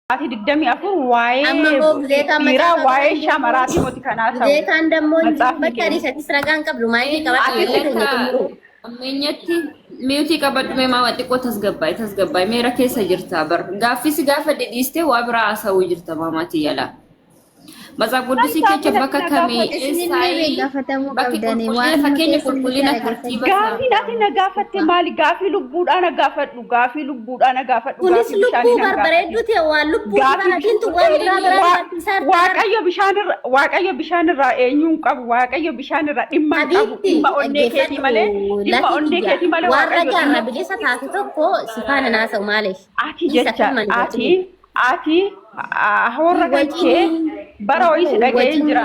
Ati digdami afur waa'ee amma moobleeta dhiiraa waa'ee shamaraatii moti kanaa ta'u. Zeetaan dammoo Matsaafni bakka adiisatti siragaan qabdu maayii qabatu Alaka ammenyatti miyuutii qabadhume maa xiqqoo tasgabbaa'e meera keessa jirta bar gaaffisi gaafa dhidhiiste waa biraa haasa'uu jirta maamaatii yala. Masaa guddisii kecha bakka kamii eessaayi bakki qulqullina fakkeenya qulqullina tartiiba Gaafii naati na gaafatte maali gaafii lubbuudhaan na gaafadhu gaafii lubbuudhaan na gaafadhu kunis lubbuu barbareedduu ta'e waan lubbuu kanaatiin waan biraa Waaqayyo bishaanirraa eenyuun qabu Waaqayyo bishaanirraa dhimma qabu dhimma onnee keetii malee warra gaarra bilisa taate tokko si faana naasa'u maaliif ati jecha ati horra galchee bara ho'isi dhaga'ee jira.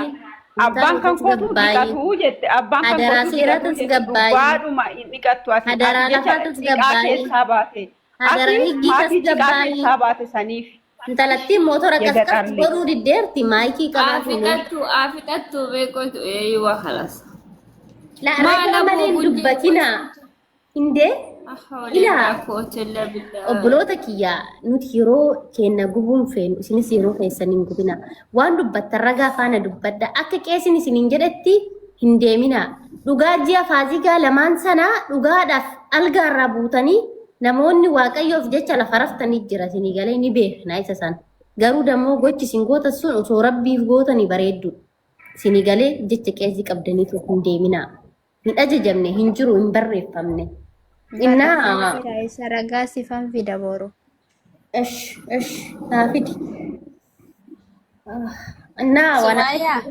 Abbaan kan kootu dhiqatu jette abbaan kan kootu dhiqatu waaduma dhiqattu ati jecha dhiqaa keessaa baate ati dhiqaa keessaa baate saniif. Intalattiin mootora qaqqabtu godhuu diddeerti maayikii qabaatu. Afixattu beekotu eeyyuu halas. Maala malee dubbatina indee. Obboloota kiyyaa nuti yeroo keenya gubuun feenu isinis yeroo keessan hin gubina waan dubbattan ragaa faana dubbadda akka qeesin isiniin jedhetti hin deemina dhugaa ji'a faazigaa lamaan sanaa dhugaadhaaf algaarraa buutanii namoonni waaqayyoof jecha lafa raftanii jira isinii galee ni beekna isa san garuu dammoo gochi isin gootan sun osoo rabbiif gootanii bareeddu isinii galee jecha qeesii qabdaniitu hin deemina hin ajajamne hin jiru hin barreeffamne. Saragaa sifan fida boru. Nafid. Wana.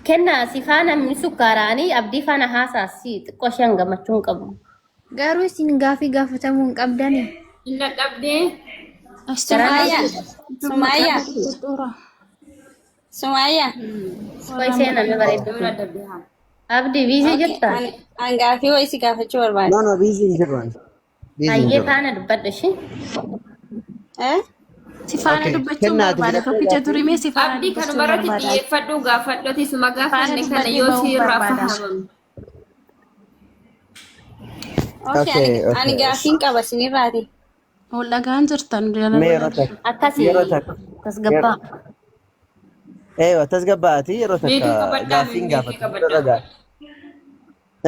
Kenna sifana misukaraani abdi fana haasasi xiqqoo shan gammachuun qabu. Garuu isin gaafii gaafatamuu hin qabdani. Inna qabdee. Sumaya. Koi seenan bareedu. Abdi busy jirta. Angaafi way si gaafachuu barbaada. No, busy hin jirran. Hayyee faana dubbadhu shi. Si faana dubbachuu barbaada. Tokkicha turimee si faana abdii kan baratti xiyyeeffadhu gaafadhoti suma gaafanne kana yoo si irraa fahaman. Okay, ani gaafiin qaba sinirraati. Ol dhagaan jirtan akkasii tasgabbaa. Eewa tasgabbaati yeroo takka gaafiin gaafatan.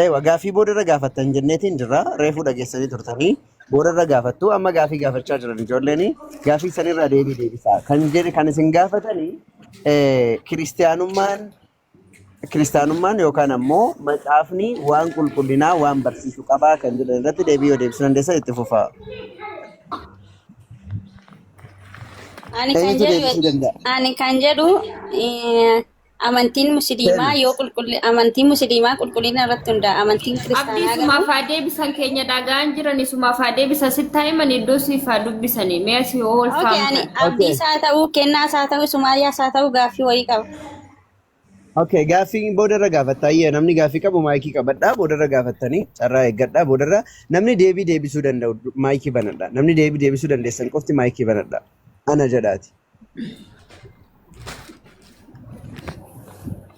Eewa gaafii boodarra gaafattan jenneetiin jirra reefuu dhageessanii turtanii boodarra gaafattu amma gaafii gaafachaa jiran ijoolleen gaafii sanirraa deebisaa kan jedhe kan isin gaafatanii kiristaanummaan yookaan ammoo macaafni waan qulqullinaa waan barsiisu qabaa kan jedhan irratti deebii yoo deebisuu dandeessan itti fufaa. Ani kan jedhu amantiin musliimaa yoo amantiin musliimaa qulqullina irratti hundaa'a amantiin kiristaanaa abdii sumaaf haadee bisan keenya dhagaan jiran sumaaf haadee bisa sitti himan iddoo siifaa dubbisanii mee asii ol faamta. Abdii isaa ta'uu kennaa isaa ta'uu sumaayyaa isaa ta'uu gaaffii wayii qaba. Okay, gaafii boodarra gaafatta ayyee namni gaafii qabu maayikii qabadhaa boodarra gaafattanii carraa eeggadhaa boodarra namni deebii deebisuu danda'u maayikii banadhaa namni deebii deebisuu dandeessan qofti maayikii banadhaa. Ana jadaati.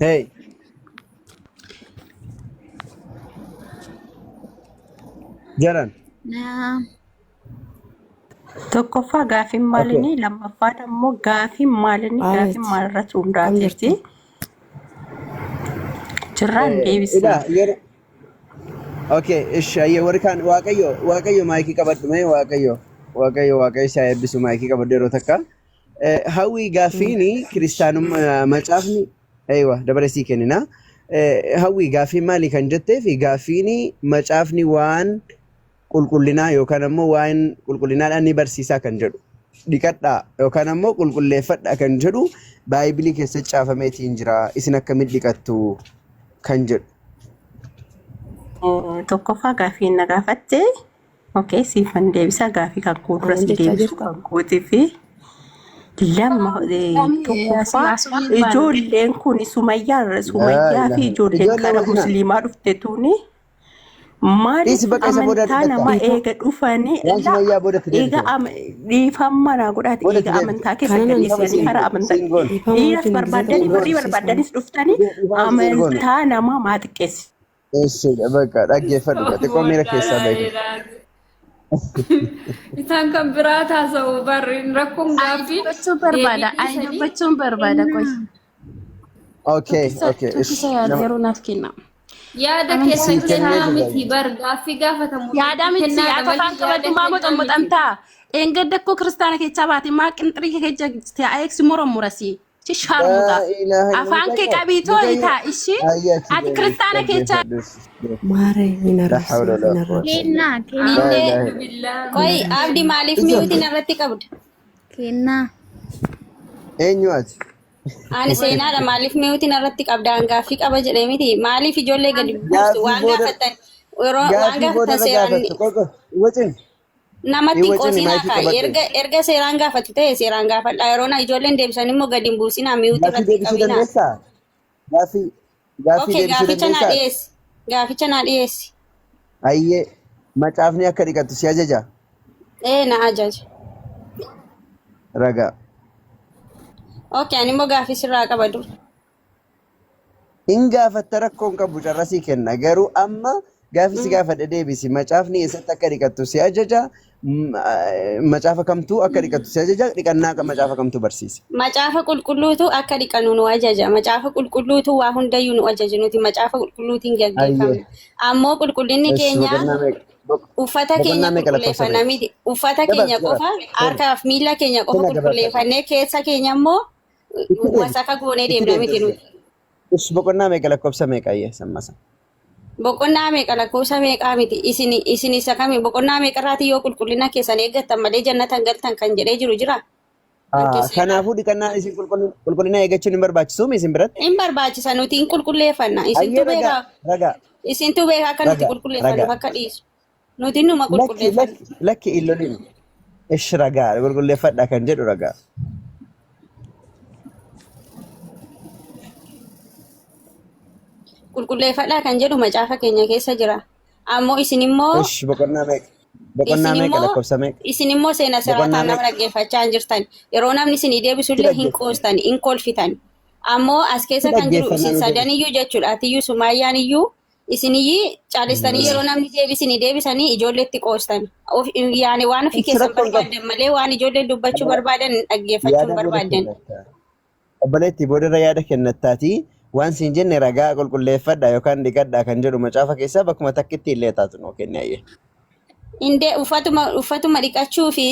Hey. Jaran. Tokkoffaa gaafiin maalinii lammaffaa immoo gaafiin maalirratti hundaa'eeti. Jiraan deebisee. Okay, ishee warri kaan waaqayyo maayikii qabadhu mee waaqayyo isaa eebbisu maayikii qabadhu yeroo takka. Hawwii gaafiini kiristaanummaa macaafni eewa dabarsii kennina. Hawwii gaafii maalii kan jettee fi gaafiini macaafni waan qulqullinaa yookaan ammoo waan qulqullinaadhaan ni barsiisaa kan jedhu dhiqadhaa yookaan ammoo qulqulleeffadhaa kan jedhu baayibilii keessatti caafameetiin jira isin akkamitti dhiqattu kan jedhu. Tokkoffaa gaafii na gaafatte okay siifan deebisa gaafii kan kuduras deebisu kan gootii fi lama tokkoffaa ijoolleen kun sumayyaa fi ijoolleen kana musliimaa dhufte tuuni maaliif amantaa nama eega dhufanii eega dhiifamana godhaati eega amantaa keessa gallisanii kara amantaa dhiiras barbaadanii warri barbaadanis dhuftanii amantaa nama maa xiqqeessi. Bakka dhaggeeffadhu xiqqoo miira keessaa beeku. Isaan kan biraa taasa'u barriin rakkoon gaaffii. Dubbachuu barbaada. Ani dubbachuun barbaada qoy. Okay, okay. Tukkisa yaada yeroo naaf kenna. Yaada keessan kennaa miti bar gaaffii gaafatamu. Yaada miti akka afaan qabaddu maa moxammoxamtaa. Eengadda koo kiristaana keessaa baate maa qinxirii keessa ta'aa eegsi murasi. Sharmuta. Afaan kee qabiitoo itaa ishi. Ati kiristaana keessaa. Maare minara. Kennaa. Koi abdi maaliif miyuutiin irratti qabda? Kennaa. Eenyu ati? Ani seenaadha maaliif miyuutiin irratti qabda gaaffii qaba jedhee miti maaliif ijoollee gadi buustu waan gaafatan waan gaafatan seeraan namatti qoosina kaa erga seeraan gaafatu ta'e seeraan gaafadha yeroo na ijoolleen deebisan immoo gadi hin buusina miyuutii irratti qabina. Gaaficha naa dhiyeessi. Ayyee macaafni akka dhiqattu si ajaja? Na ajaja. Ragaa. Okay, ani immoo gaaffii sirraa qaba dur. Hin gaafatta rakkoon qabu carrasii kenna garuu amma gaaffii si gaafadhe deebisi macaafni eessatti akka dhiqattu si ajaja macaafa kamtuu akka dhiqattu si ajaja dhiqannaa macaafa kamtuu barsiisa. Macaafa qulqulluutu akka dhiqannu nu ajaja macaafa qulqulluutu waa hundayyuu nu ajaja nuti macaafa qulqulluutiin gaggeeffamna ammoo qulqullinni keenya uffata keenya qulqulleeffanna miti uffata keenya qofa harkaaf miila keenya qofa qulqulleeffannee keessa keenya immoo wasaka goonee deemna miti nuti. Boqonnaa meeqa lakkoofsa meeqayyee sammasa? Boqonnaa meeqa lakkoofsa meeqaa miti isin isa kami boqonnaa meeqarraati yoo qulqullina keessan eeggattan malee jannatan galtan kan jedhee jiru jira. Kanaafuu dhiqannaa isin qulqullina eeggachuun hin barbaachisu isin biratti? Hin barbaachisa nuti hin qulqulleeffanna isintu beeka akka nuti qulqulleeffannuuf akka dhiisu nuti numa qulqulleeffanna. Lakki illoliin ish ragaa qulqulleeffadha kan jedhu ragaa. Qulqulleeffadhaa kan jedhu macaafa keenya keessa jira. Ammoo isin immoo boqonnaa meeqa lakkoofsa meeqa? Isin immoo seena siraataan nama dhaggeeffachaa hin jirtan. Yeroo namni isin deebisullee hin qoostan, hin kolfitan. Ammoo as keessa kan jiru isin sadaniyyuu jechuudha. Atiyyuu Sumaayyaan iyyuu isiniyyi caalistanii yeroo namni deebisanii deebisanii ijoolleetti qoostan. Yaani waan ofii keessan barbaadan malee waan ijoolleen dubbachuu barbaadan dhaggeeffachuu barbaadan. Obboleetti boodarra yaada kennattaatii. Waan siin jenne ragaa qulqulleeffadha yookaan dhiqadha kan jedhu macaafa keessaa bakkuma takkitti illee taatu nuu kennayye. Indee uffatuma dhiqachuu fi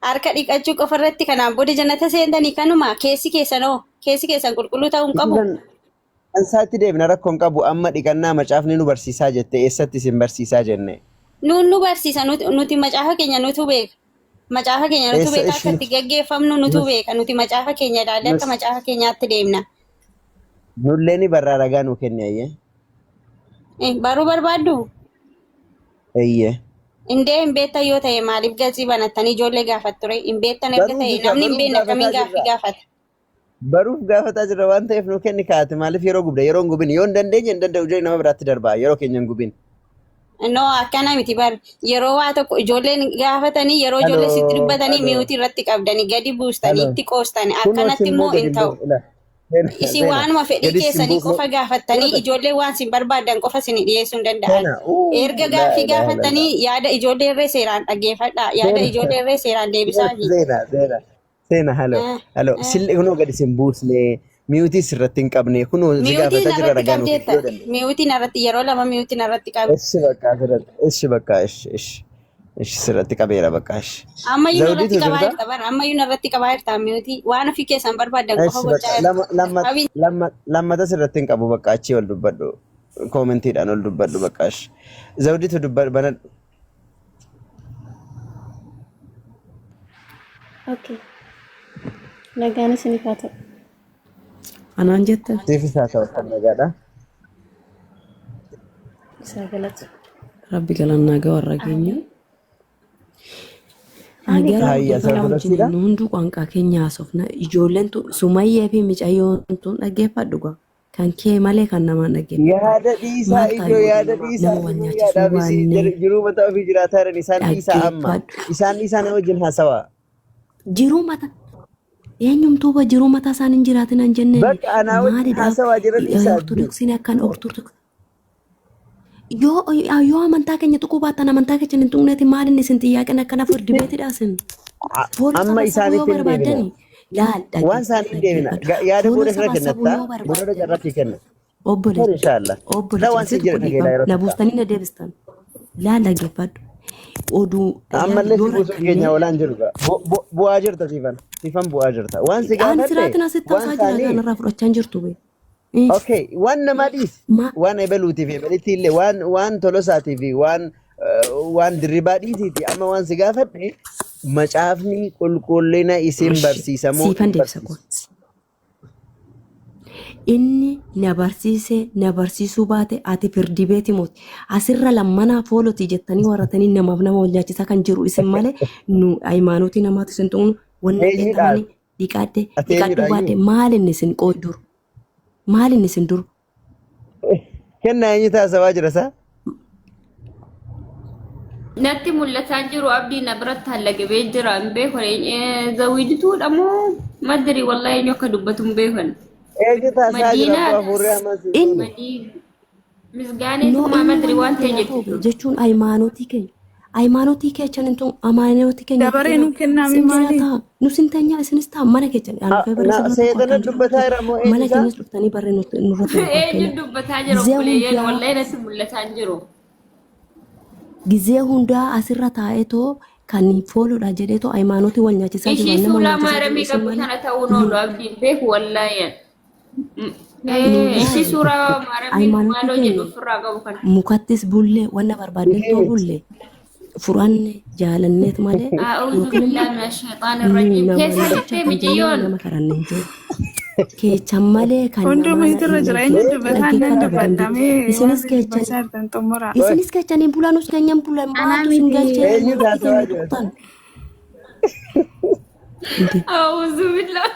harka dhiqachuu qofa irratti kanaan booda jannata seentanii kanuma keessi keessan qulqulluu ta'uu hin qabu. Ansaatti deebina rakkoon qabu amma dhiqannaa macaafni nu barsiisaa jette eessatti isin barsiisaa jenne? Nu barsiisa nuti macaafa keenya nutu beeka. Macaafa keenya nutu beeka akka itti gaggeeffamnu nutu beeka nuti macaafa keenya ilaalle akka macaafa keenyaatti deemna. Nullee ni barraa ragaa nuu kenni ayyee. Baruu barbaaddu? Eeyyee. Indee hin beektan yoo ta'e maaliif gatii banattanii ijoollee gaafatu ture? Hin beektan erga ta'e namni hin beekne akkamiin gaaffii gaafata? Baruuf gaafataa jirra waan ta'eef nuu kenni kaa'ate maaliif yeroo gubda yeroo hin gubin yoo hin dandeenye hin danda'u jedhee nama biraatti darbaa yeroo keenya hin gubin. No akkana miti bar yeroo waa tokko ijoolleen gaafatanii yeroo ijoollee sitti dubbatanii miyuutii irratti qabdanii gadi buustanii itti qoostanii akkanatti immoo hin ta'u. Isin waanuma fedhii keessanii qofa gaafattanii ijoollee waan sin barbaadan qofa sin dhiyeessuu hin danda'an. Erga gaaffii gaafattanii yaada ijoollee irree seeraan dhaggeeffadhaa. Yaada ijoollee irree seeraan deebisaa. Seena haloo sillee kunoo gadi sin buusne miyuutii sirratti hin qabne kunoo si gaafata jira ragaa nuuf yoo danda'e. Miyuutiin irratti yeroo lama miyuutiin irratti qabe. Ishi bakka ishi sirratti qabeera bakka ishi. Ammayyuu irratti qabaa jirta bara ammayyuu irratti qabaa jirta miyuutii waan ofii keessan barbaadan qofa gochaa jirta. Lammata sirratti hin qabu bakka achii ol dubbadhu koomentiidhaan ol dubbadhu bakka ishi. Zawdiitu banadhu. Okay. Nagaan isiniif haa ta'u. Anaan jettan. Siifis haa ta'u kan nagaadha. Isaa galata. Rabbi galannaa ga'a warra keenya. Agarra hunduu qaanqaa keenya haasofna ijoolleen Sumayyee fi Micayyoon tun dhaggeeffadhu gaa kan kee malee kan namaan dhaggeeffadhu. Yaada dhiisaa iddoo yaada dhiisaa jiruu mataa ofii jiraataa jiran isaan dhiisaa amma isaan dhiisaa nama wajjin haasawaa. Jiruu mataa eenyumtuuba jiruu mataa isaan hin jiraatin hin jenne bakka anaa wajjin haasawaa jiran dhiisaa. Ortodoksiin akkan ortodoksii. yoo amantaa keenya tuquu baattan amantaa keenya hin tuqneeti maalin isin xiyyaaqan akkana firdi beetidhaasin. Amma isaanitti hin deemina. Waan isaanitti deemina. Yaada booda irra kennatta. Booda jarratti kenna. Obboleessa na buustanii na deebistan. Laala geeffadhu. Oduu ammallee si buusuun keenya oolaan jiru bu'aa jirta siifan bu'aa jirta. Waan si gaafadhe waan isaanii. Okay, waan nama dhiis waan ebaluutiif ebalitti illee waan tolosaatiif waan dirribaa dhiisiiti amma waan si gaafadhe macaafni qulqullina isin barsiisamoo inni na barsiisuu baate ati firdi beeti mooti asirra lammanaa fooloti jettanii warratanii namaaf nama waljaachisa kan jiru isin malee nu hayimaanotii namaatu isin tuqnu wanna dheettamanii dhiqaadhu baate maalin isin qooduru. Maalin isin dur? Kenna eenyu taasawaa jira saa? Natti mul'ataan jiru abdii na biratti hallagabee jira hin beekon zawwiidituudha moo madri wallahi eenyu akka dubbatu hin beekon. Eenyu taasaa jira hafuurri ammas. Misgaanee madri waan ta'e jechuudha. Jechuun hayimaanotii keenya. Hayimaanotii keechan hin tuqu amaanotii keenya. Dabaree nu kennaami maali? Nu sintanyaa isinis ta'a mana keechan. Seetana dubbataa jira moo eenyu mana keenyas dhuftanii barree nurratti. Eenyu dubbataa jira obboleeyyan wallahi natti mul'ataan jiru. Gizee hundaa asirra taa'eetoo kan fooludha jedheetoo hayimaanotii wal nyaachisaa jiru. Ishii suuraa maaramii qabu kana ta'uu noonu abdiin beeku wallahi. Ishii suuraa maaramii maaloo jedhu ofirraa qabu kana. Mukattis bullee wanna barbaaddeetoo bullee. Furanne jaalanneet malee yookiin nama karanne keechan malee kan isinis keechanii bulaanus keenyan bulan maatu sin galchee dhuftan. Auzu billahi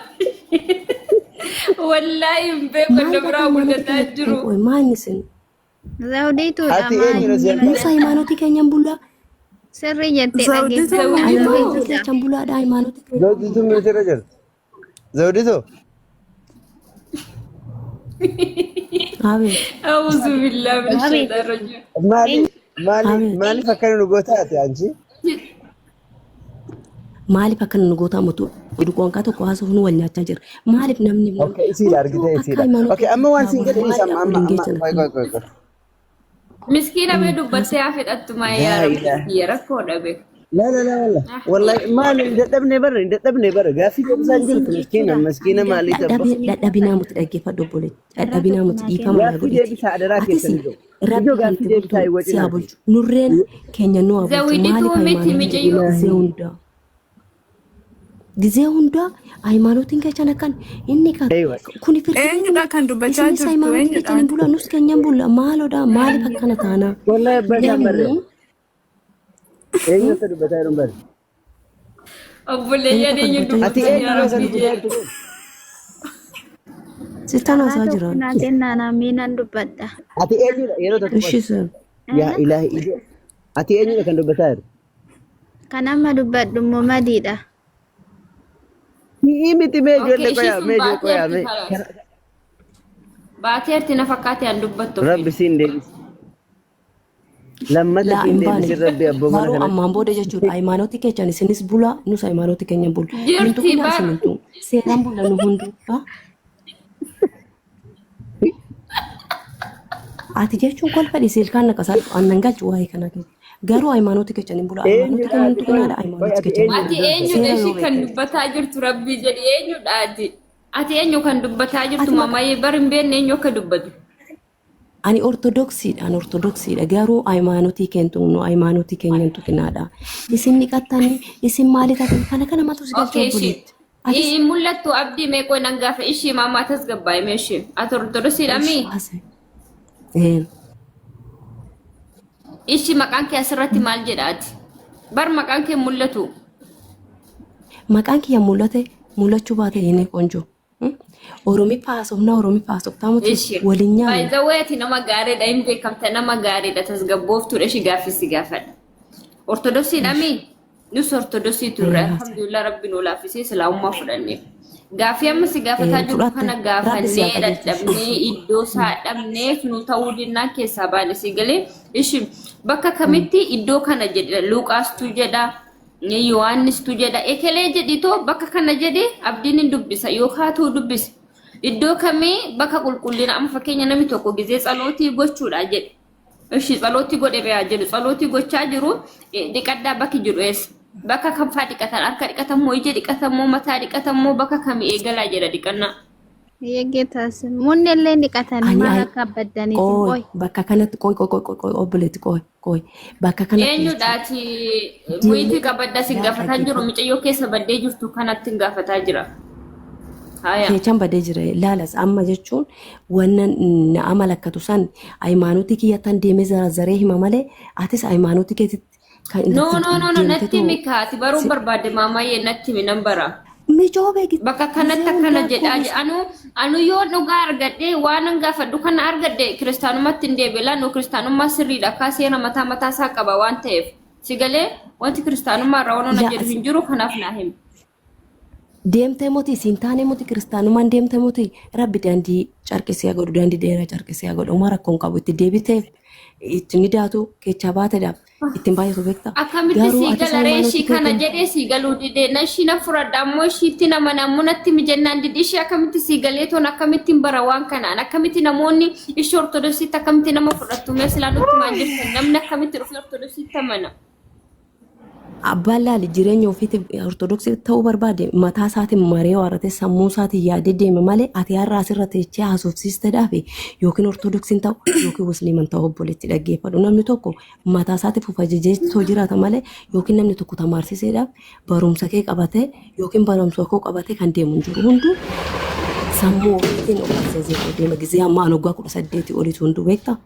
wallahi beeku dabraa mul'ataa jiru. Maal isin? Zawdiitu Musa hayimaanotii keenyan bulaa. Sirri jettee dhageeffatu. Chambulaadha hayimaanotii. Zawdiitu ministeera jirti. Zawdiitu. Auzu billahi min shaytaani rajiim. Maaliif akkana nu goota ati anchi? Maaliif akkana nu goota mutu? Dhugoonkaa tokko haasofnu nu wal nyaachaa jira. Maaliif namni Okay, isiidha argitee isiidha. Okay, amma waan siin jedhe isa amma. Miskiina bee dubbattee haa fedhattu maa yaa rakkoo dhabe. La wallahi maal dadhabne bara gaaffii deebisaan jirtu miskiina maalii tapha. Dadhabinaa muti dhaggeeffadhu obbolee. Dadhabinaa muti dhiifama yaa godhe. Gaaffii deebisaa adaraa keessan jiru. Rabbi gaaffii deebisaa iwwatina. Nurreen keenya nu abu. Zawwidituu miti mijayyoo. Gizee hundaa hayimaanotiin keechan akkan inni kan kuni firdi eenyudha kan dubbachaa jirtu eenyudha bula nus keenyan bula maalodha maaliif akkana taana wallahi abbaan barre eenyu ta dubbataa jiru barre obboleeyyan eenyu dubbataa jiru sittan haasaa jira Naannaa miinaan dubbadha. ati eenyudha yeroo tokko ishisa yaa ilaahi ati eenyudha kan dubbataa jiru Kan amma dubbadhu immoo madiidha. miti meejoollee qoyaa baateerti na fakkaate an dubbattu rabbi siin deebisi lammata siin deebisi rabbi abboo mana kana ammaan booda jechuudha hayimaanotii keechan isinis bula nus hayimaanotii keenya bula jirti mintu seeraan bula nu hundu ati jechuun kolfa dhiisilkaan naqasaa annan galchu waa'ee kana keessa garuu hayimaanotii keechan hin bula hayimaanotii keenya hin tuqinaadha hayimaanotii keechan ati eenyudha ishii kan dubbataa jirtu rabbii jedhi eenyudha ati eenyu kan dubbataa jirtu mamaayee bari hin beekne eenyu akka dubbatu ani ortodoksiidha garuu hayimaanotii keenya tuqnu hayimaanotii keenya hin tuqinaadha isin dhiqattanii isin maali taatan kana matu si galchuu buliitti. Ii mul'attu abdii meeqoo nan gaafa ishii maamaa tasgabbaa'e meeshee ati ortodoksiidha mii Ishi maqaan kee asirratti maal jedhaati? Bar maqaan kee mul'atu. Maqaan kee mul'achuu baate inni qonjo. Oromi paasoftaa muti waliin nyaata. By the way ati nama gaariidha hin beekamta nama gaariidha tasgabbooftuudha ishi gaaffisi gaafadha. Ortodoksiidha mii? Nus ortodoksii turre alhamdulillah rabbi nu laaffisee islaamummaa fudhanne. Gaaffii amma si gaafataa jiru kana gaafannee dadhabnee iddoo isaa dhabneef nu ta'uu dinnaa keessaa baane si galee ishi bakka kamitti iddoo kana jedha Luqaastu jedha Yohaannistu jedha ekelee jedhitoo bakka kana jedhe abdiin hin dubbisa yookaan tuu dubbisa iddoo kamii bakka qulqullina amma fakkeenya namni tokko gizee tsalootii gochuudha jedhe ishi tsalootii godhe baa jedhu tsalootii gochaa jiru dhiqaddaa bakki jiru eessa bakka kam faa dhiqatan harka dhiqatamoo ija dhiqatamoo mataa dhiqatamoo bakka kamii eegalaa jedha dhiqannaa. Yegetas munnellee dhiqatanii maal akka baddaniif qoy bakka kanatti qoy obboleetti qoy bakka kanatti eenyudhaati muyitii qabadda si gaafataa jiru micayyoo keessa baddee jirtu kanatti gaafataa jira. Keechan badee jira laalas amma jechuun wannan na amalakkatu san haymaanutii kiyyattan deemee zarazaree hima malee atis haymaanutii keessatti No, natti mikaati baruun barbaade maamayyee natti mi nan bara. Bakka kanatti akkana jedhaa anu yoo dhugaa argadhe waan gaafadhu kana argadhe kiristaanumatti hin deebi'e nu kiristaanummaa sirriidha akka seera mataa isaa qaba waan ta'eef si galee wanti kiristaanummaa irraa waan jedhu hin jiru kanaaf naa himi. Deemtee mootii siin taane mootii kiristaanummaan deemtee mootii rabbi daandii carqisee godhu daandii dheeraa carqisee godhu uma rakkoon qabu itti deebiteef itti ni daatu keechaa baateedhaaf. Ittiin baay'atu beektaa. Akkamitti si galaree ishii kana jedhee si galuu didee na ishii na furadha ammoo ishiitti nama namuunatti mijannaan didii ishii akkamitti si galee toon akkamittiin bara waan kanaan akkamitti namoonni ishii ortodoksiitti akkamitti nama fudhattu mee silaa nutti maal jirtan namni akkamitti dhufee ortodoksiitti amana. Abbaan laali jireenya ofiitti ortodoksii ta'uu barbaade mataa isaatiin maree waarratee sammuu isaatiin yaadee deeme malee ati har'a asirratti jechee haasofsiisteedhaaf yookiin ortodoksiin ta'u yookiin musliiman ta'u obboleetti dhaggeeffadhu namni tokko mataa isaatiin fufajjeettoo jiraata malee yookiin namni tokko tamaarsiseedhaaf barumsa kee qabatee yookiin barumsa koo qabatee kan deemu hin jiru hunduu sammuu ofiitiin of barsiisee deema gizee ammaa waggaa 18 oliitu hunduu beektaa.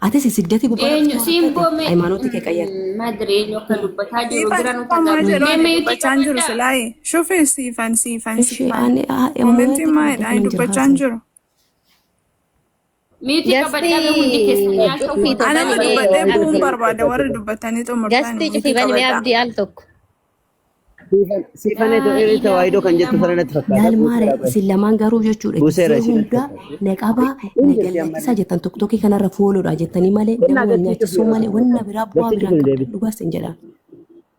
Atis siddati eenyu simboome haymaanutii kee qayyada. Madreenyu akka dubbataa jiru bira nu dubbachaa jiru silaayi shufii siifan momentii maayidha dubbachaa jiru. Miiti qabadhaa hundi keessanii haasa'u. Anama dubbadhee bu'uun barbaada warri dubbatanii xumurtanii. Gasti cufi balmee abdii al tokko. Siifan tawaayidoo kan jettu sanatti fakkaata. Yaalmaare isin lamaan garuu jechuudha. Gisee hundaa naqabaa nagallisa jettan tokko tokko kanarra fooloodha jettanii malee nama nyaachisuu malee wanna biraa bu'aa biraa dhugaas hin jedhaan.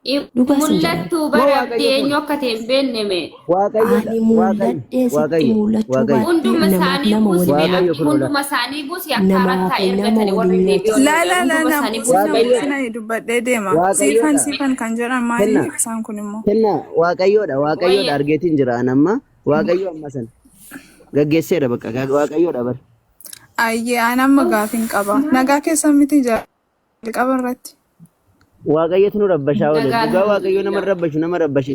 Mul'attuu bara abdeenyu akka ta'e hin beenneme. Ani mul'adhee sitti mul'achuu baay'ee hunduma isaanii buusi akka haaraa ergatanii warri deebi'u. Laa dubbadhee deema. Siifan kan jedhan maali isaan kun immoo. Kenna waaqayyoodha argeetiin jira anamma waaqayyo amma san gaggeesseedha bakka waaqayyoodha bar. Ayyee anamma gaafiin qaba. Nagaa keessan miti jalqaba irratti. Waaqayyotu nu rabbashaa oole. Dhugaa waaqayyo nama rabbashu nama rabbashe.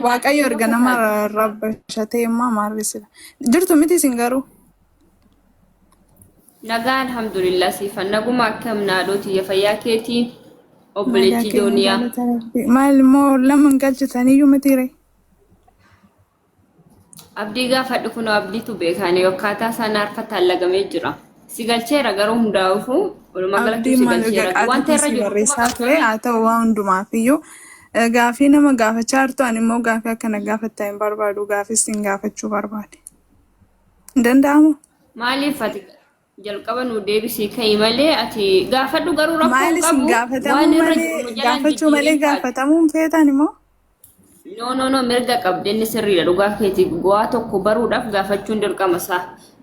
Waaqayyo erga nama rabbashatee immoo maarrisila. Jirtu miti isin garuu. Nagaa alhamdulillah siifan naguma akkam naadhooti fayyaa keetii obboleettii dooniyaa. Maal immoo lama galchitaniyyuu mitiire. Abdii gaafadhu kun abdiitu beekanii akkaataa isaan harkataan lagamee jira. Si galcheera garuu hundaa'uuf walumaa galatti si galcheera. Wanta irra jiru barreessaa ture haa ta'u waan hundumaaf iyyuu gaafii nama gaafachaa jirtu ani immoo gaafii akkana gaafattaa hin barbaadu gaafii sin gaafachuu barbaade. Hin danda'amu? Maaliif ati jalqaba nu deebisii ka'ii malee ati gaafadhu garuu rakkoo qabu. Maaliif sin gaafatamuu malee gaafachuu malee gaafatamuun feetan immoo? No mirga qabdeenni sirriidha dhugaa keetiif bu'aa tokko baruudhaaf gaafachuun dirqama isaa.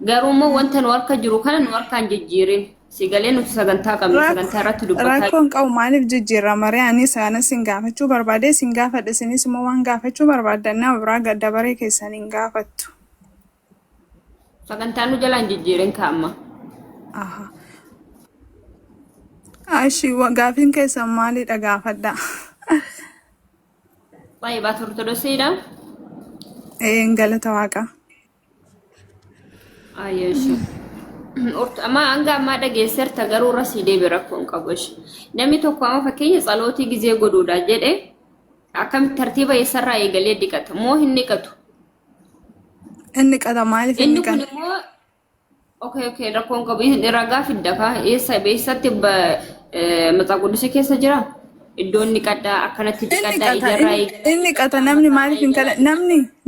Garuu immoo wanta nu harka jiru kana nu harkaan jijjiirin. Sigalee nuti sagantaa qabna sagantaa irratti dubbataa. Rakkoon qabu maaliif jijjiirra maree ani isaanis sin gaafachuu barbaade sin gaafadhe isinis immoo waan gaafachuu barbaaddan nama biraa gaddabaree keessan hin gaafattu. Sagantaa nu jalaan jijjiirin kaa'amma. Ashi gaafiin keessan maalidha gaafadha? Baay'ee baatu ortodoksiidha. Galata waaqa. Ayyashi. Amma hanga ammaa dhageesserta garuu irra sii deebi rakkoon qabu. Namni tokko amma fakkeenya tsalootii gizee godhuudha jedhe akkamitti tartiiba eessarraa eegalee dhiqata moo hin dhiqatu? Inni dhiqata maaliif hin dhiqatu? Inni kun immoo okay rakkoon qabu ragaa fidda kaa eessatti maxaa quddusii keessa jira? iddoon niqadhaa akkanatti niqadhaa ijarraa inni qata namni maaliif hin kadha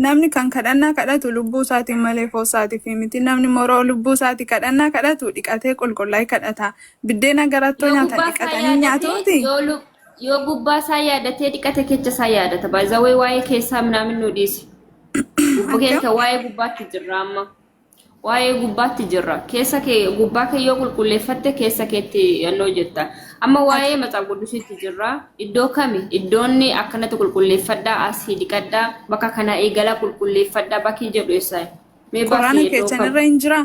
namni kan kadhannaa kadhatu lubbuu isaatiin malee foon isaatiif miti namni moroo lubbuu isaatii kadhannaa kadhatu dhiqatee qulqullaa'ee kadhata biddeena garattoo nyaata dhiqatanii nyaatuuti. Yoo gubbaa isaa yaadatee dhiqate kecha isaa yaadata baay'ee waa'ee keessaa minaamin nu dhiisi. Gubbaa keessa waa'ee gubbaatti jirra amma. Waa'ee gubbaatti jirra. Keessa kee gubbaa kee yoo qulqulleeffatte keessa keetti yannoo jetta. Amma waa'ee Matsaaf Quddusiitti jirra. Iddoo kami? Iddoonni akkanatti qulqulleeffadhaa asii dhiqadhaa bakka kana eegalaa qulqulleeffadhaa bakki jedhu eessaa? Quraana keessanirra hin jiraa?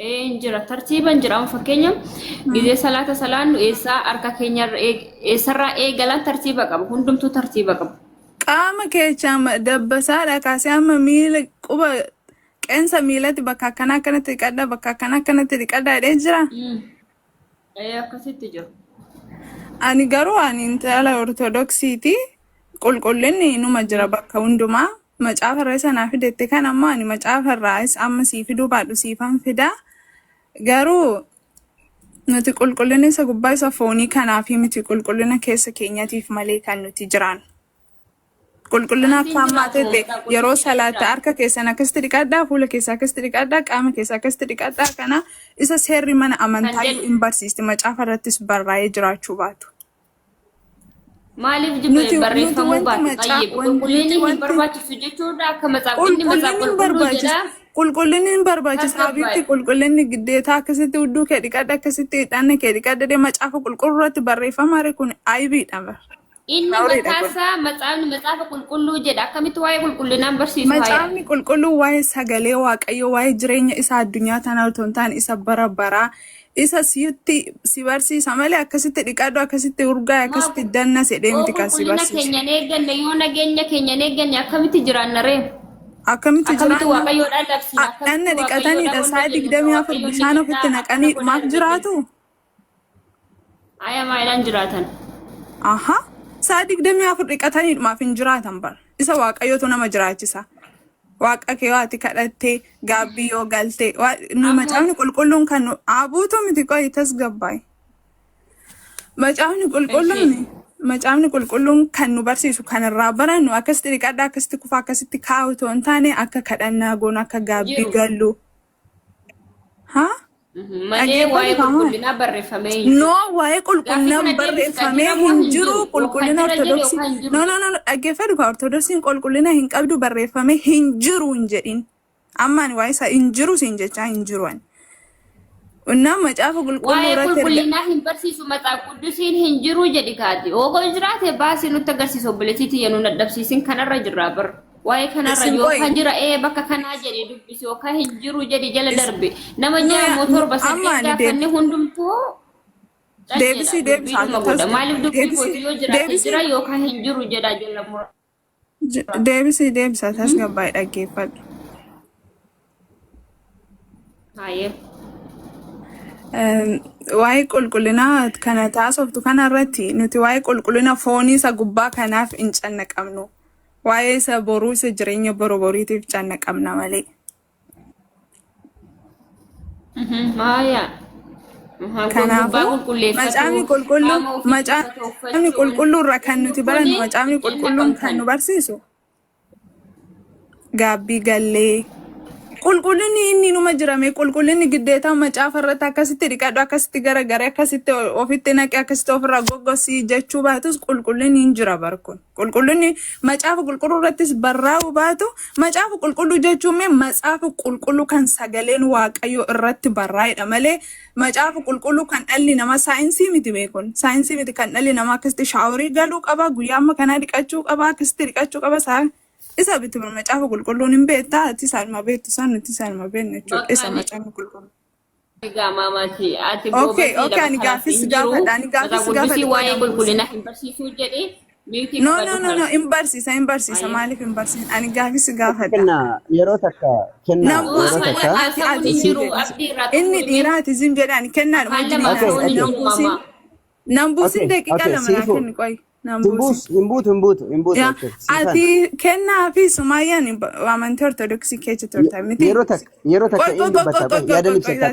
Injira tartiiban jira fakkeenya gizee salaata salaannu eessaa harka keenya eessarraa eegalan tartiiba qaba hundumtuu tartiiba qaba. Qaama keechaa dabbasaadha kaasee amma miila quba qeensa miilatti bakka akkanaa akkanatti dhiqadhaa bakka akkanaa akkanatti dhiqadhaa jedhee jira. Akkasitti jira. Ani garuu ani intala ortodoksiiti qulqullinni numa jira bakka hundumaa. Macaafarraa sanaa fidette kan ammoo ani macaafarraa amma sii fiduu baadhu siifan fida. Garuu nuti qulqullina isa gubbaa isa foonii kanaaf miti qulqullina keessa keenyatiif malee kan nuti jiraan. Qulqullina akka ammaa ta'e yeroo salaata harka keessan akkasitti dhiqadhaa fuula keessaa akkasitti dhiqadhaa qaama keessaa akkasitti dhiqadhaa kana isa seerri mana amantaa hin barsiisti macaafarrattis barraa'ee jiraachuu baatu. Maaliif jibbe barreeffamuu baatu qulqullinni hin barbaachisu jechuudha akka Matsaafni qulqulluu jedha. Qulqullinni hin barbaachisu habiibti qulqullinni giddeetaa akkasitti hudduu kee dhiqadha akkasitti hidhanna kee dhiqadha macaafa qulqulluu irratti barreeffamaare kun aybiidha. Inni mataasaa Matsaafa qulqulluu jedha akkamitti waa'ee qulqullinaan barsiisu Matsaafni qulqulluu waa'ee sagalee waaqayyoo waa'ee jireenya isaa addunyaa tanaa otoo hin taane isa bara baraa isa sitti si barsiisa malee akkasitti dhiqadhu akkasitti urgaa akkasitti danna sedhee miti kan si barsiisa. Keenya eegganne yoo nageenya keenya eegganne akkamitti jiraanna ree? Akkamitti jiraanna? Waaqayyoodhaan labsina. Dhanna dhiqataniidha saa 24 bishaan ofitti naqanii dhumaaf jiraatu. Aya maayidhaan jiraatan. Aha saa 24 dhiqatanii dhumaaf hin jiraatan bar. Isa waaqayyootu nama jiraachisa. Waaqa kee waati kadhattee gaabbii yoo galtee nu macaafni qulqulluun kan nu abuutu miti qoyi tasgabbaay. Macaafni qulqulluun kan nu barsiisu kan irraa barannu akkasitti dhiqadhaa akkasitti kufaa akkasitti kaa'u otoo hin taane akka kadhannaa goonu akka gaabbii gallu. Haa? Malee waa'ee qulqullinaa barreeffamee hin jiru. No waa'ee qulqullinaa barreeffamee hin jiru qulqullina ortodoksii. No dhaggeeffadhu ka ortodoksiin qulqullina hin qabdu barreeffamee hin jiru hin jedhin. Amma ani waa'ee isaa hin jiru siin jechaa hin jiru ani. Unnaa macaafa qulqulluu irratti waa'ee qulqullinaa hin barsiisu Matsaaf Quddusiin hin jiru jedhi kaati. Oogoo jiraate baasii nutti agarsiisu obboleettiitti yennuu dadhabsiisin kanarra jirraa bara. Waa'ee kanarra yookaan jira bakka kanaa jedhee dubbisi yookaan hin jiru jedhi jala darbe nama jira motor basadhee gaafanne hundumtuu maaliif dubbisi yoo jiraate jira yookaan hin jiru jedha jala mura. Deebisi tasgabbaa'ee dhaggeeffadhu. Waa'ee qulqullinaa kana taasoftu kanarratti nuti waa'ee qulqullina foonii isa gubbaa kanaaf hin cannaqamnu. Waa'ee isa boruu isa jireenya boroboriitiif cannaqamna malee. Kanaafuu macaafni qulqulluurra kan nuti barannu macaafni qulqulluun kan nu barsiisu gaabbii gallee. Qulqullinni inni numa jirame qulqullinni giddeetaa macaafa irratti akkasitti dhiqadhu akkasitti garagaree akkasitti ofitti naqee akkasitti ofirraa goggosii jechuu baatus qulqullinni hin jira barkun. Qulqullinni macaafa qulqulluu irrattis barraa'u baatu macaafa qulqulluu jechuun macaafa qulqulluu kan sagaleen waaqayyoo irratti barraa'edha malee macaafa qulqulluu kan dhalli namaa saayinsii miti beekun. Saayinsii miti kan dhalli namaa akkasitti shaaworii galuu qaba guyyaa amma kanaa dhiqachuu qaba akkasitti dhiqachuu qaba saa. Isa bitti macaafa qulqulluun hin beektaa ati isaan beektu isaan nuti isaan beeknu jechuudha isa macaafni qulqulluun. Okay ani gaaffis gaafadha waa'ee qulqullinaa hin barsiisuu jedhee. No hin barsiisa maaliif hin barsiisa ani gaaffis gaafadha. Yeroo takka kennaa inni dhiiraati zim jedhaan kennaadhuma jiru nambuusin daqiiqa lama naa kenni qoyi. Himbuut. Ya, ati kennaa fi sumayyaan amantii ortodoksii keessa turtan miti. Yeroo takka inni dubbata yaada ibsata.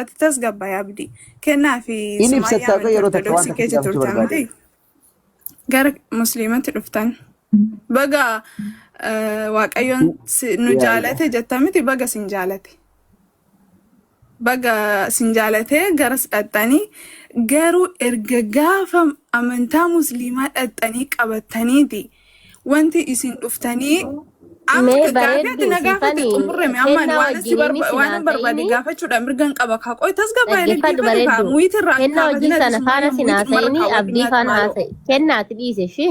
Ati tasgabbaa'ii abdii. Kennaa fi Inni sumayyaan ibsata amantii yeroo takka waan ortodoksii keessa takka turtan miti. Gara musliimatti dhuftan. Baga waaqayyoon nu jaalate jetta miti baga sin jaalate. Baga sin jaalate garas dhattanii garuu erga gaafa amantaa musliimaa dhattanii qabataniiti wanti isin dhuftanii amma gaafeeti na gaafate xumurreme amma waan barbaade gaafachuudha mirgan qaba kaa qoy tasgabbaa'ee dhiifate muyitirraa hojii sana faana sinaasa'ini abdii faana haasa'e kennaati dhiise shi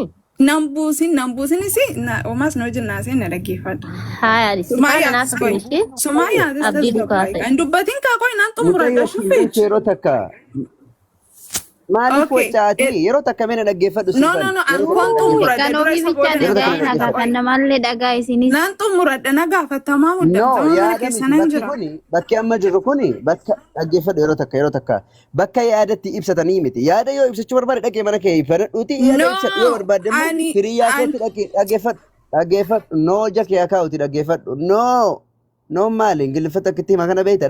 nambuusin isi omas na wajjin naasee na dhaggeeffadha. Haaya faana naasa'ini shi Sumayyaa abdii dhukaase. An dubbatiin kaa qoy naan xumuradha shufeech. Yeroo takka maaliif wacaati yeroo takka mena dhaggeeffadhu No, an kun xumuradha. Kan ofii bicha dhaga'ee kan namallee dhagaa isinis. Naan xumuradha na gaafatamaa No, muddatama mana yaada keessa miti nan bakki jira. kuni bakki amma jirru kuni bakka dhaggeeffadhu yeroo takka bakka yaadatti ibsatanii miti yaada yoo ibsachuu barbaade dhaqee mana kee fudhadhuuti yaada ibsadhu yoo barbaade immoo hiriyaa keetti dhaqee dhaggeeffadhu no jakee akaawuti dhaggeeffadhu no maali ingiliffata akkitti hima kana beekta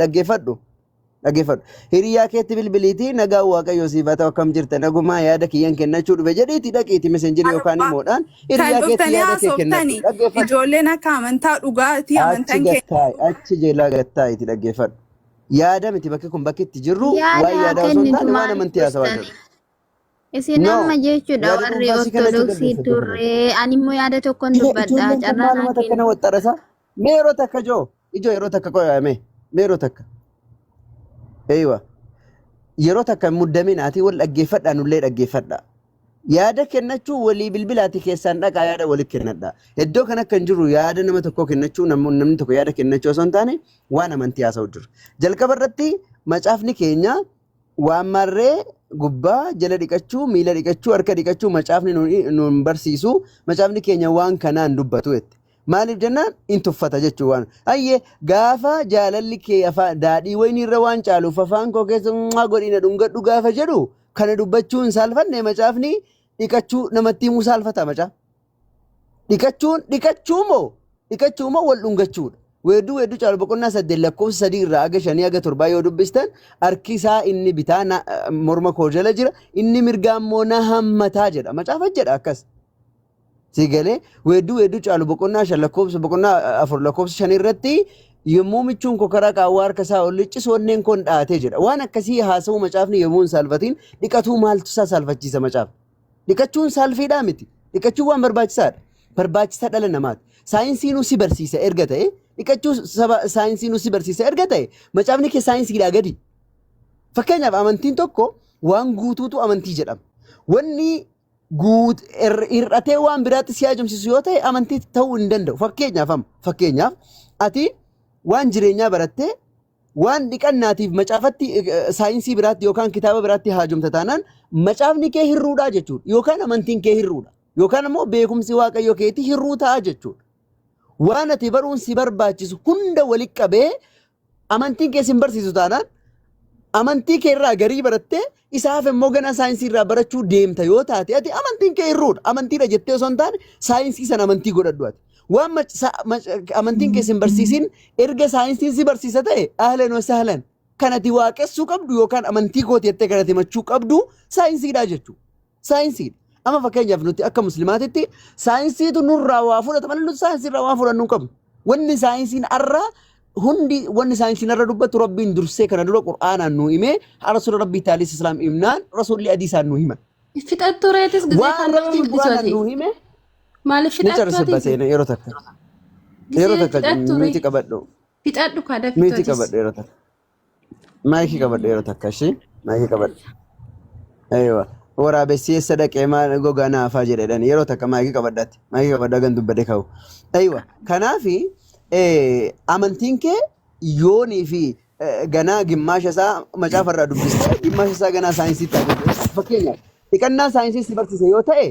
dhaggeeffadhu hiriyaa keetti bilbiliiti nagaa waaqayyoo siif haa ta'u akkam jirta nagumaa yaada kiyyan kennachuu dhufe jedhiiti dhaqiiti mesenjeri yookaan immoodhaan hiriyaa keetti yaada kee kennatu dhaggeeffadhu. Ijoolleen akka amantaa dhugaatii amantaan keenya. Achi jeelaa gattaa'iiti dhaggeeffadhu. Yaada miti bakki kun bakki itti jirru waan yaada osoo hin taane waan amantii haasawaa jiru. Isin amma jechuudha warri ortodoksii turree animmoo yaada tokkoon dubbadha carraa naa takka na waxxarasa mee yeroo takka ijoo yeroo takka qoyaame mee yeroo takka eeywa yeroo takka muddaminaati wal dhaggeeffadhaa nullee dhaggeeffadhaa yaada kennachuu walii bilbilaati keessaan dhaqaa yaada waliif kennadhaa iddoo kan akka hin jiru yaada nama tokkoo kennachuu namni tokko yaada kennachuu osoo hin taane waan amantii haasa'u jiru jalqaba irratti macaafni keenya waan marree gubbaa jala dhiqachuu miila dhiqachuu harka dhiqachuu macaafni nuun barsiisu macaafni keenya waan kanaan dubbatu jetti maaliif jennaan in tuffata jechuu waan ayyee gaafa jaalalli kee afaan daadhii wayinii irra waan caaluuf afaan koo keessa godhina dhungadhu gaafa jedhu kana dubbachuun saalfanne macaafni dhiqachuu namatti himuu saalfata macaaf dhiqachuu moo wal dhungachuudha weedduu caalu boqonnaa 8 lakkoofsa 3 irraa aga 5 aga 7 yoo dubbistan harki isaa inni bitaa morma koo jala jira inni mirgaa immoo na hammataa jedha macaafa jedha akkas sigalee weedduu caalu boqonnaa 5 lakkoofsa boqonnaa 4 lakkoofsa 5 irratti yommuu michuun koo karaa qaawwaa harka isaa ol liccisu onneen koon dhaatee jedha waan akkasii haasa'u macaafni yommuu hin saalfatiin dhiqatuu maaltu isaa saalfachiisa macaaf dhiqachuun saalfiidhaa miti dhiqachuun waan barbaachisaa dhala namaati saayinsiinuu si barsiisa erga ta'e dhiqachuu saayinsiinuu si barsiisa erga ta'e macaafni kee saayinsiidhaa gadi fakkeenyaaf amantiin tokko waan guutuutu amantii jedhama wanni hir'atee waan biraatti si haajomsiisu yoo ta'e amantii ta'uu hin danda'u fakkeenyaaf ati waan jireenyaa barattee waan dhiqannaatiif macaafatti saayinsii biraatti yookaan kitaaba biraatti haajomta taanaan macaafni kee hirruudhaa jechuudha yookaan amantiin kee hirruudha yookaan immoo beekumsi waaqayyo keetii hirruu ta'a jechuudha. Waan ati baruun si barbaachisu hunda walitti qabee amantiin kee sin barsiisu taanaan amantii kee irraa garii barattee isaaf immoo ganaa saayinsii irraa barachuu deemta yoo taate ati amantiin kee hirruudha amantiidha jettee osoo hin taane saayinsii sana amantii godhadhu ati. Waan amantiin kee sin barsiisin erga saayinsiin si barsiisa ta'e ahlan wa sahlan kan ati waaqessuu qabdu yookaan amantii kooti jettee kan ati himachuu qabdu saayinsiidha jechuudha. Saayinsiidha. Amma fakkeenyaaf nuti akka muslimaatitti saayinsiitu nurraa waa fudhata malee nuti saayinsiirraa waan fudhannu hin qabnu. Wanni saayinsiin arra dubbatu rabbiin dursee kana dura qur'aanaan nu himee rasuula rabbii taalis islaam himnaan rasuulli adiisaan nu himan. Fixattuu reetis gizee waan rabbiin qur'aanaan nu hime maaliif fixattuu yeroo takka miti qabadhu. Fixadhu kaada miti qabadhu yeroo takka. Maayikii qabadhu yeroo takka ishee maayikii qabadhu. Eewa. Waraabessi eessa dhaqee maal gogaa naafaa jedhan yeroo takka maayikii qabadhaa gan dubbadee ka'u. Aywa kanaafi amantiin kee yoonii fi ganaa gimmaasha isaa macaafa irraa dubbistee gimmaasha isaa ganaa saayinsiitti agarsiisa. Fakkeenyaaf dhiqannaa saayinsii si barsiise yoo ta'e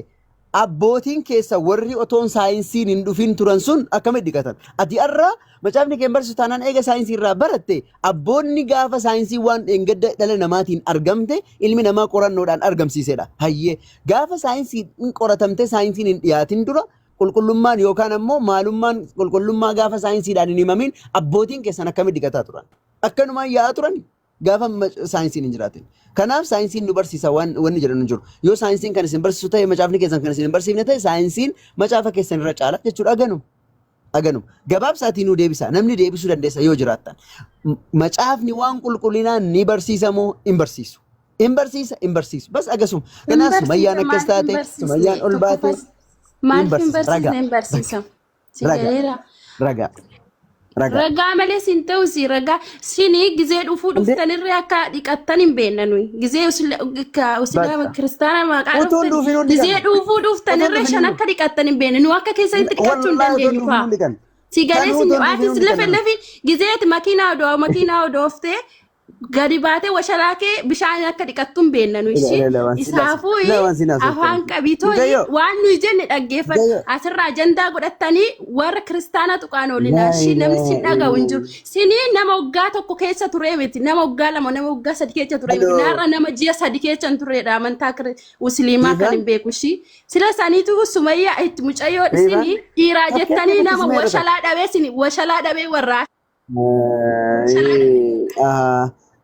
abbootiin keessa warri otoon saayinsiin hin dhufin turan sun akkamitti dhiqatan? Ati har'a macaafni kee barsiisu taanaan eega saayinsii irraa baratte abboonni gaafa saayinsii waan dheengadda dhala namaatiin argamte ilmi namaa qorannoodhaan argamsiisedha. Hayyee gaafa saayinsiin qoratamte saayinsiin hin dhiyaatin dura qulqullummaan yookaan ammoo maalummaan qulqullummaa gaafa saayinsiidhaan hin himamin abbootiin keessan akkamitti dhiqataa turan? Akkanumaan yaa'aa turan gaafa saayinsiin hin jiraatin. Kanaaf saayinsiin nu barsiisa wanni jedhan hin jiru. Yoo saayinsiin kan isin barsiisu ta'e macaafni keessan kan isin hin barsiifne ta'e saayinsiin macaafa keessan irra caala jechuudha aganum. Gabaabsaatiin nu deebisa. Namni deebisuu dandeessa yoo jiraattan. Macaafni waan qulqullinaan ni barsiisa moo hin barsiisu? Hin barsiisu. Bas agasuma. Kanaaf sumayyaan akkas taate, sumayyaan ol baate. Maaliif hin barsiisne hin barsiisa? Ragaa. Ragaa malee sin ta'u si ragaa sinii gizee dhufuu dhuftanirree akka dhiqattan hin beekna nuyi. Gizee usilaama kiristaana maqaa dhuftan gizee dhufuu dhuftanirree shan akka dhiqattan hin beekna. Nu akka keessatti dhiqachuu hin dandeenyu fa'aa. Si galee sin aatis lafi gizeeti makiinaa odooftee gadi baatee washalaakee bishaan akka dhiqattu hin beekna nuyi. Isaafuu afaan qabitoo waan nuyi jenne dhaggeeffatu asirraa ajandaa godhattanii warra kiristaana tuqaan oolinaa namni sin dhaga'u hin jiru. Sinii nama waggaa tokko keessa turee miti nama waggaa lama nama waggaa sadi keessa turee miti naarra nama ji'a sadi keessa hin turreedha amantaa musliimaa kan hin beeku shi. Sila saniitu sumayyaa itti mucayyoo sinii dhiiraa jettanii nama washalaa dhabee warraa.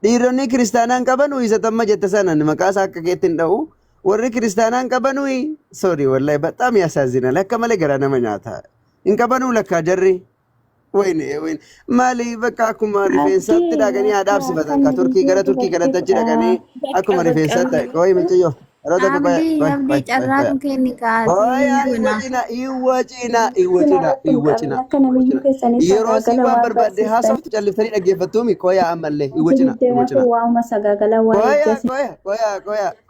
Dhiironni kiristaanaan qabanu isa tamma jette sanan maqaa isaa akka keetti hin dha'u. Warri kiristaanaan qabanu sorry wallahi በጣም ያሳዝናል. akka malee gara nama nyaata. Hin qabanu lakka jarri. Wayne maali bakka akkuma rifeensaatti dhaqanii haadhaabsifatan ka Turkii gara Turkii kanatti achi dhaqanii akkuma rifeensaatti qoyi micciyoo. Abdi carraan kenni iwwacina. Yeroo si waan barbaadde haasoftu calliftanii dhaggeeffattuumi qoyaa ammallee iwwacina.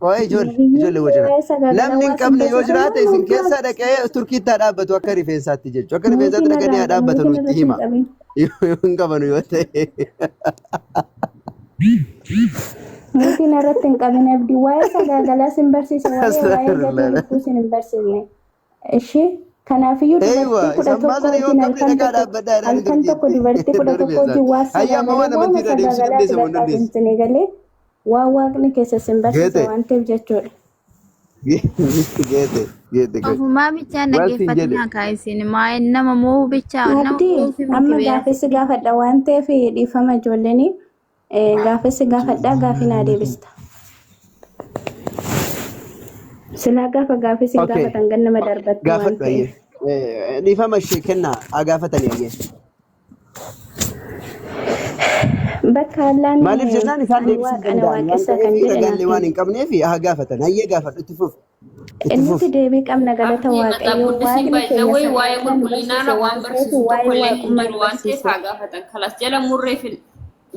Qoya ijoollee iwwacina. Namni hin qabne yoo jiraate isin keessa dhaqee Turkiitti haa dhaabbatu akka rifeensaatti jechuudha. Akka rifeensaatti dhaqanii haa dhaabbatan itti hima. Yoo hin qabanu yoo ta'e. Mungkin irratti hin qabin abdii waa'ee sagaagalaa sin barsiisa waa'ee gadii lubbuu sin hin barsiifne. Ishee kanaafiyyuu dubartii 11 halkan tokko dubartii 11 wajjin waa sagaagalaa godhataa galee waa waaqni keessa sin barsiisa waan ta'eef jechuudha. Ofumaa bichaan dhaggeeffatinaa kaa'isiin maa'een nama moo bichaa amma gaafessi gaafadha waan ta'eef dhiifama ijoolleni. Gaafessi gaafadhaa gaafii naa deebista. Silaa gaafessi gaafatan gan nama darbatti waan ta'eef. Dhiifama ishee kennaa haa gaafatanii hayyee. Bakka allaan maaliif jennaan isaan deebisuu danda'an waan waan hin qabneef haa gaafatan hayyee gaafadhu itti fuuf. Innuti deebii qabna galata waaqayyoo waaqni keenya waa'ee qulqullinaarra waan barsiisu tokkollee hin jiru waan ta'eef haa gaafatan kalas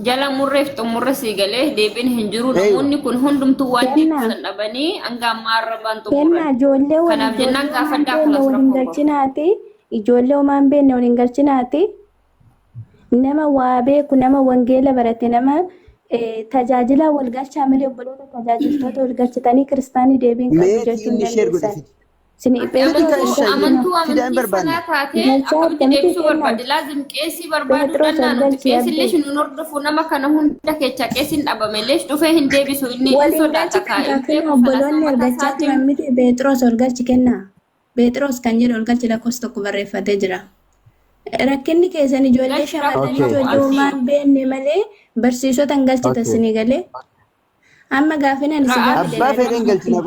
jala murreef xumurra sii galee deebiin hin jiru namoonni kun hundumtuu waan deebisan dhabanii hanga ammaa arrabaan xumurran. Kanaaf jennaan gaafadhaa kalas rakkoo. Ijoollee homaan beekne waliin galchinaati. Nama waa beeku nama wangeela barate nama tajaajila walgalchaa malee obboloota tajaajiltoota walgalchitanii kiristaanii deebiin qabu jechuun dandeessan. Amantuu sanaa taatee akkamitti deebisuu barbaade laazim qeesii barbaadu danda'an qeessillee hin hordofu nama kana hunda keessa qeesiin dhabamellee dhufee hin deebisu inni hin sodaata kaa'e. Obboloonni argachaa turan miti Beexroos walgalchi kennaa. Beexroos kan jedhu walgalchi lakkoofsa tokko barreeffatee jira. Rakkinni keessan ijoollee shamarranii ijoollee homaan beekne malee barsiisota hin galchitan sinii galee. Amma gaafina ni abbaa fedhen galchina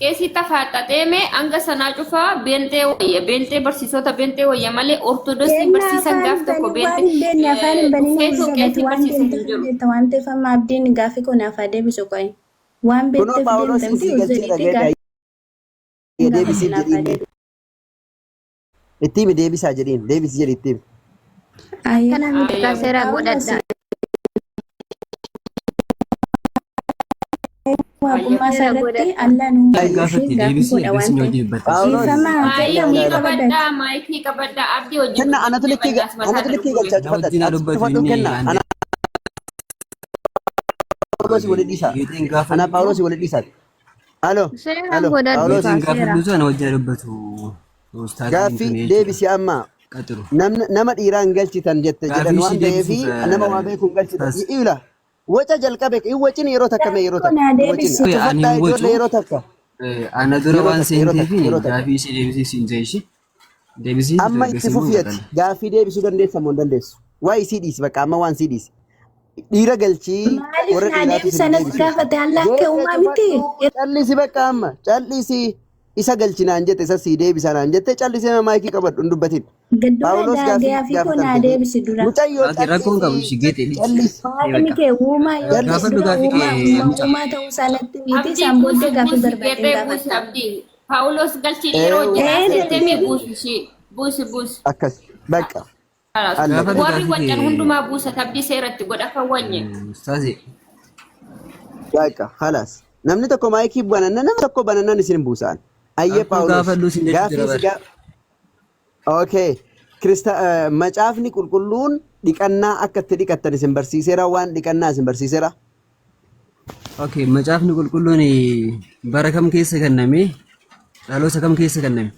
qeesii tafaaxaxeeme hanga sanaa cufaa beentee barsiisota beentee wayya malee ortodoksii barsiisan gaaf tokko beentee afaan hin baniin waan ta'eef amma abdiin gaafii kun afaa deebisu qo'e waan beekteef ittiin deebisaa jedhiin deebisi jedhi ittiin. Kana miti kaaseera godhadha. Waaqummaa isaarratti allaan gaafii godha waan ta'eef. Maayikii qabaddaa abdii hojii. Kenna anatu likkii galchaa cufadhu kenna. Paawuloosii walitti dhiisaa. Ana Paawuloosii walitti dhiisaati. Alo. Seeraan godhadhu Gaafa duutu ana wajjin dubbatu. Gaaffii deebisi amma. Nama dhiiraan galchitan jette jedhan waan ta'eef nama waa beeku hin galchitan. Ila waca jalqabe wacin yeroo takka mee yeroo takka. Wacin ijoollee yeroo takka. Ana dura waan seenteef gaaffii ishee deebisii siin jeeshi. Deebisii amma itti fufiyati gaaffii deebisuu dandeessa moo dandeessu? Waa isii dhiisi bakka amma waan sii dhiisi. Dhiira galchii warra dhiiraatu sanas gaafate allakke uumaa miti. Callisi bakka amma callisi isa galchinaan jette isa sii deebisanaan jette callisee maayikii qabadhu hin dubbatin. Paawulos gaaffii kun naa deebisi dura. Mucayyoo rakkoon qabu shigeete callisi. Waaqni kee uumaa yoo uumaa ta'uu sanatti miti isaan booddee gaaffii barbaadeen gaafata. Paawulos galchii yeroo jedhamee buusi. Akkas bakka. Warri wajjin hundumaa buusa tabdii seeratti godha kan wanyee. Bakka halas. Namni tokko maayikii bananna nama tokko banannan isin buusaan. Ayyee Paawulos gaaffii okay. Macaafni qulqulluun dhiqannaa akka itti dhiqattan isin barsiiseera waan dhiqannaa isin barsiiseera. Okay, macaafni qulqulluun bara kam keessa kenname? Dhaloota kam keessa kenname?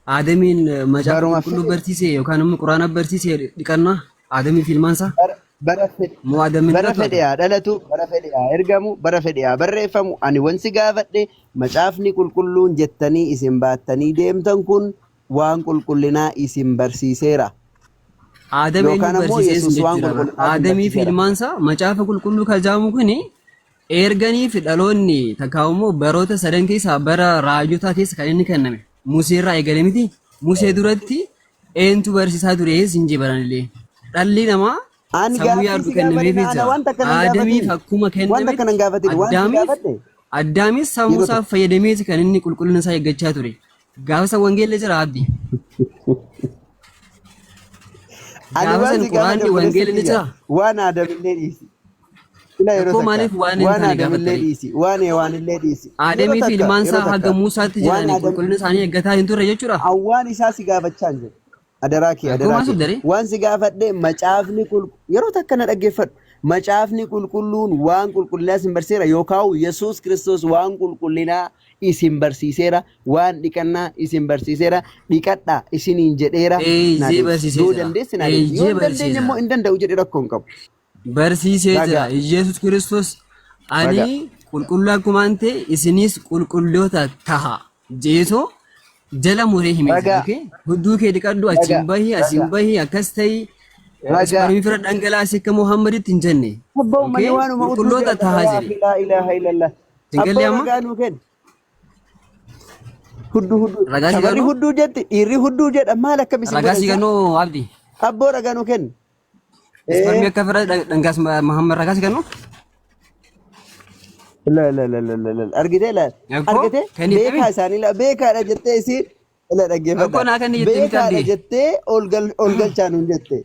Aadamiin macaafa qulqulluu barsiise yookaan immoo quraana barsiise dhiqannaa Aadamii filmaansa? Bara fedhe dhalatu, bara fedhe ergamu, bara fedhe barreeffamu. Ani wansi gaafadhe macaafni qulqulluun jettanii isin baattanii deemtan kun waan qulqullinaa isin barsiiseera. Aadamiin barsiise Aadamii filmaansa macaafa qulqulluu kajaamu kuni erganii fi dhaloonni takkaawummoo baroota sadan keessaa bara raajotaa keessa kan inni kenname. Musee irraa eegale miti. Musee duratti eentu barsiisaa ture hin jibaranillee. Dhalli namaa sammuu yaadu kennameef jira. Aadamiif akkuma kenname Addaamis sammuu isaa fayyadamee kan inni qulqullina isaa eeggachaa ture. Gaafa san wangeelli jira abdii. Gaafa san quraanni wangeelli jira. Waan Aadamillee dhiisi. Akkoo maaliif waan hin taane gaafatanii? Waan illee dhiisi. Aadamii fi ilmaansaa haga Muusaatti jiranii qulqullina isaanii eeggataa hin turre jechuudha. Awwaan isaa si gaafachaa hin jiru. Adaraa kee. Waan si gaafadhe macaafni yeroo takka na dhaggeeffadhu. Macaafni qulqulluun waan qulqullinaa isin barsiiseera yookaan Yesuus Kiristoos waan qulqullinaa isin barsiiseera waan dhiqannaa isin barsiiseera dhiqadhaa isiniin jedheera. Yoo dandeessinaa yoo dandeenya immoo hin danda'u jedhee rakkoo hin qabu. Barsiisee jira Yesuus Kiristoos ani qulqulluu akkuma ante isinis qulqulloota taha jeesoo jala muree himee hudduu kee dhiqadhu achiin bahii asiin bahii akkas ta'ii ispaarmii fira dhangalaasee akka Muhammaditti hin jenne qulqulloota taha jedhe. Tingallee amma hudduu jetti dhiirri hudduu jedha maal akkamitti ragaa sigannoo abdii abboo ragaa nuu kennu. Isparmi akka fira dhangaas Muhammad ragaa sigannoo. Argitee beekaa isaanii beekaadha jettee isiin beekaadha jettee ol galchaa nuun jette.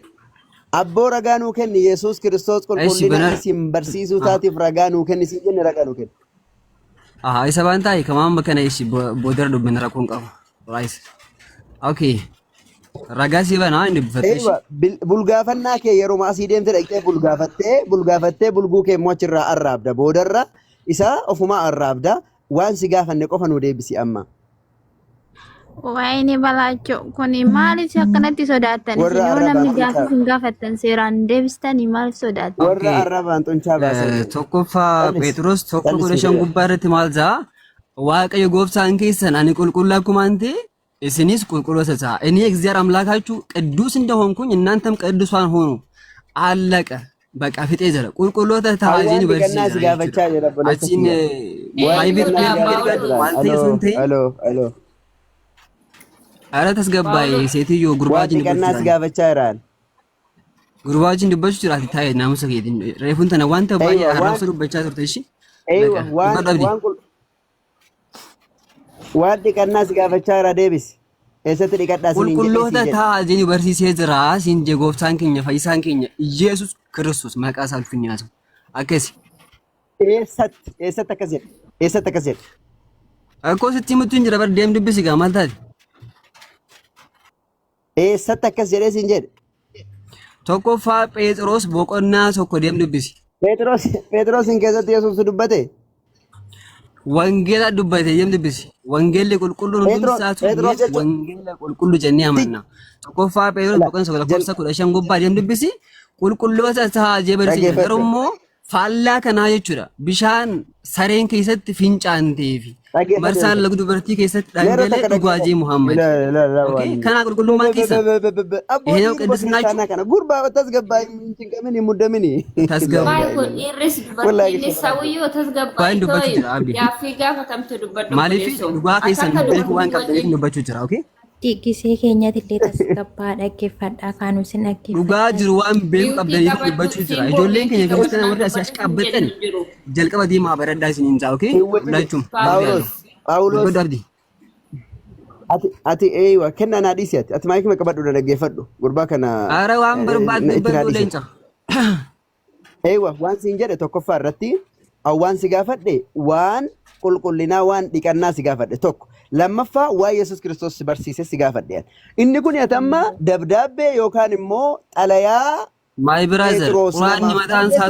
Abboo ragaa nuu kenni Yesuus Kiristoos qulqullina isin barsiisuu taatiif ragaa nuu kenni isin jenne ragaa nuu kenni. Isa waan ta'e kamaan bakka na ishi boodara dubbina rakkoon qabu. Okay. Ragaa si banaa inni bifatee. Bulgaafannaa kee yeroo maasii deemte dhaqxee bulgaafattee bulguu kee immoo achirraa arraabda boodarra isaa ofumaa arraabda waan si gaafanne qofa nu deebisi amma. Waayini balaachoo kuni maaliif akkanatti sodaattan? Yoo namni gaaffii hin gaafattan seeraan deebistanii maaliif sodaattan? Warra arrabaan xunchaa baasan. Tokkoffaa Pheexroos tokko 15 gubbaa irratti maal jaa Waaqayyo gooftaan keessan ani qulqulluu akkuma ante isinis qulqulloota ta'a. እኔ እግዚአብሔር አምላካችሁ ቅዱስ እንደሆንኩኝ እናንተም ቅዱሳን ሆኑ አለቀ። በቃ ፍጤ ዘለ ቁልቁሎተ ታጂን በርሲ አቺን ማይቢት ዋልቴ ስንቴ አረ ተስገባይ ሴትዮ ጉርባጂን ቀናስ ጋበቻ ይራል ጉርባጂን ድበቹ ይራል ታይ ናሙሰ ጌት ሬፉን ተነ ዋንተ ባይ አራሱ በቻ ቱርተ እሺ ዋዲ ቀናስ ጋበቻ ይራ ዴቢስ እሰት ዲቀዳስ ቁልቁሎተ ታጂን በርሲሴ ዝራ ሲንጀ ጎፍታን ከኛ ፈይሳን ከኛ ኢየሱስ ክርስቶስ መቃስ አልፍኛት አከሲ ኤሰት ተከዘ አኮ ስትምቱ እንጀራ በር ደም ድብስ ጋ ማልታት ኤሰት ተከዘ ሲንጀ tokkoffaa Pheexroos boqonnaa tokko deem dubbisi. Pheexroos hin keessatti Yesuus dubbate. wangeela dubbate yem dubbisi wangeelli qulqulluun hundumsaatu wangeela qulqullu jennee amanna tokkoffaa Pheexroos boqonnaa 9:15 gubbaa yem dubbisi qulqulloota isaa barsiisa garuu immoo faallaa kanaa jechuudha bishaan sareen keessatti fincaantee fi marsaan lagu dubartii keessatti dhangalee dhugaajii Muhammad kana qulqullummaa keessa ይሄው ቅድስናችሁ kana gurbaa tasgabbaay cinqamini muddamini tasgabbaay kun irris dubartii sawiyyo tasgabbaay yaafi gaafatamte dubbadhu maaliif dhugaa keessan beeku waan qabdaniif dubbachuu jira okay Gisee keenyatti illee tasgabbaa dhaggeeffadhaa kaanuu sin dhaggeeffadhaa. Dhugaa jiru waan beeku qabdaniif dubbachuu jira. Ijoolleen keenya gamtaan warri asii achi qabbatan jalqaba diimaa baraddaa isin hin ta'a, okay? Lachum. Paawulos. Ati eeywa kennaa naa dhiisi ati maayikii ma qabadhu dhaggeeffadhu gurbaa kana. Ara waan barbaadde barbaaduu leenca. Eeywa waan siin jedhe tokkoffaa irratti waan si gaafadhe waan qulqullinaa waan dhiqannaa si gaafadhe tokko. Lammaffaa waa Yesuus Kiristoos barsiise si gaafadhe. Inni kun yatamma dabdaabbee yookaan immoo xalayaa My brother, waan mataan isaa